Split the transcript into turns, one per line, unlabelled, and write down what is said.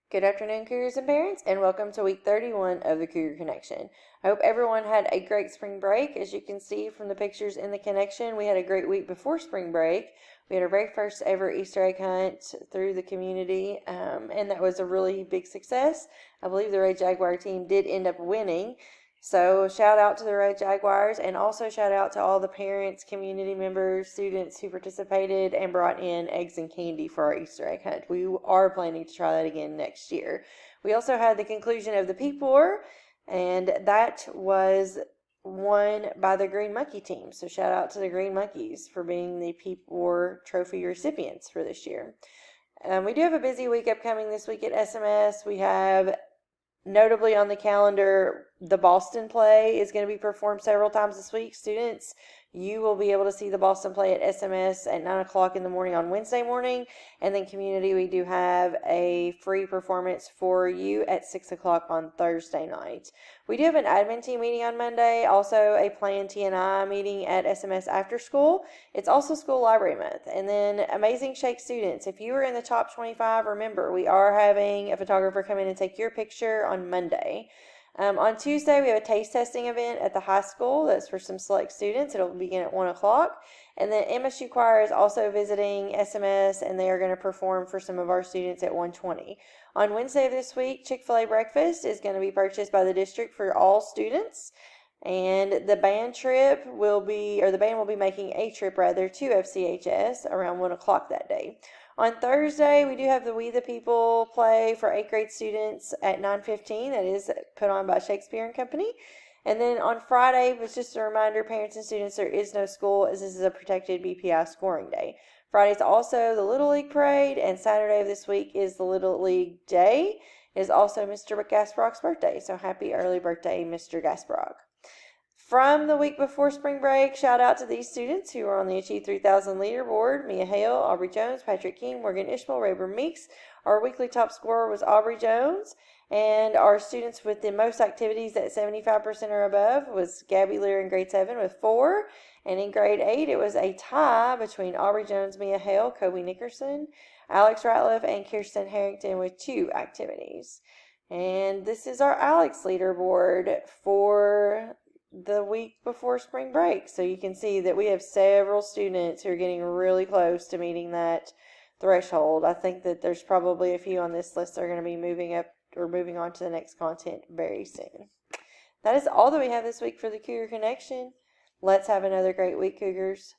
Good afternoon, Cougars and parents, and welcome to week 31 of the Cougar Connection. I hope everyone had a great spring break. As you can see from the pictures in the connection, we had a great week before spring break. We had our very first ever Easter egg hunt through the community, and that was a really big success. I believe the Red Jaguar team did end up winning. So shout out to the Red Jaguars, and also shout out to all the parents, community members, students who participated and brought in eggs and candy for our Easter egg hunt. We are planning to try that again next year. We also had the conclusion of the Peep War, and that was won by the Green Monkey team. So shout out to the Green Monkeys for being the Peep War trophy recipients for this year. We do have a busy week upcoming this week at SMS. We have notably on the calendar, the Boston play is going to be performed several times this week. Students, you will be able to see the Boston play at SMS at 9 o'clock in the morning on Wednesday morning. And then community, we do have a free performance for you at 6 o'clock on Thursday night. We do have an admin team meeting on Monday, also a planned T&I meeting at SMS after school. It's also school library month. And then Amazing Shake students, if you are in the top 25, remember, we are having a photographer come in and take your picture on Monday. On Tuesday, we have a taste testing event at the high school. That's for some select students. It'll begin at 1 o'clock. And then MSU Choir is also visiting SMS, and they are going to perform for some of our students at 1:20. On Wednesday of this week, Chick-fil-A breakfast is going to be purchased by the district for all students. And the band will be making a trip rather to FCHS around 1 o'clock that day. On Thursday, we do have the We the People play for 8th grade students at 9:15. That is put on by Shakespeare and Company. And then on Friday, it's just a reminder, parents and students, there is no school as this is a protected BPI scoring day. Friday's also the Little League Parade, and Saturday of this week is the Little League Day. It is also Mr. Gasbrock's birthday, so happy early birthday, Mr. Gasbrock. From the week before spring break, shout out to these students who are on the Achieve 3000 leaderboard. Mia Hale, Aubrey Jones, Patrick King, Morgan Ishmael, Rayburn Meeks. Our weekly top scorer was Aubrey Jones. And our students with the most activities at 75% or above was Gabby Lear in grade 7 with 4. And in grade 8, it was a tie between Aubrey Jones, Mia Hale, Kobe Nickerson, Alex Ratliff, and Kirsten Harrington with 2 activities. And this is our Alex leaderboard for the week before spring break. So you can see that we have several students who are getting really close to meeting that threshold. I think that there's probably a few on this list that are going to be moving up or moving on to the next content very soon. That is all that we have this week for the Cougar Connection. Let's have another great week, Cougars.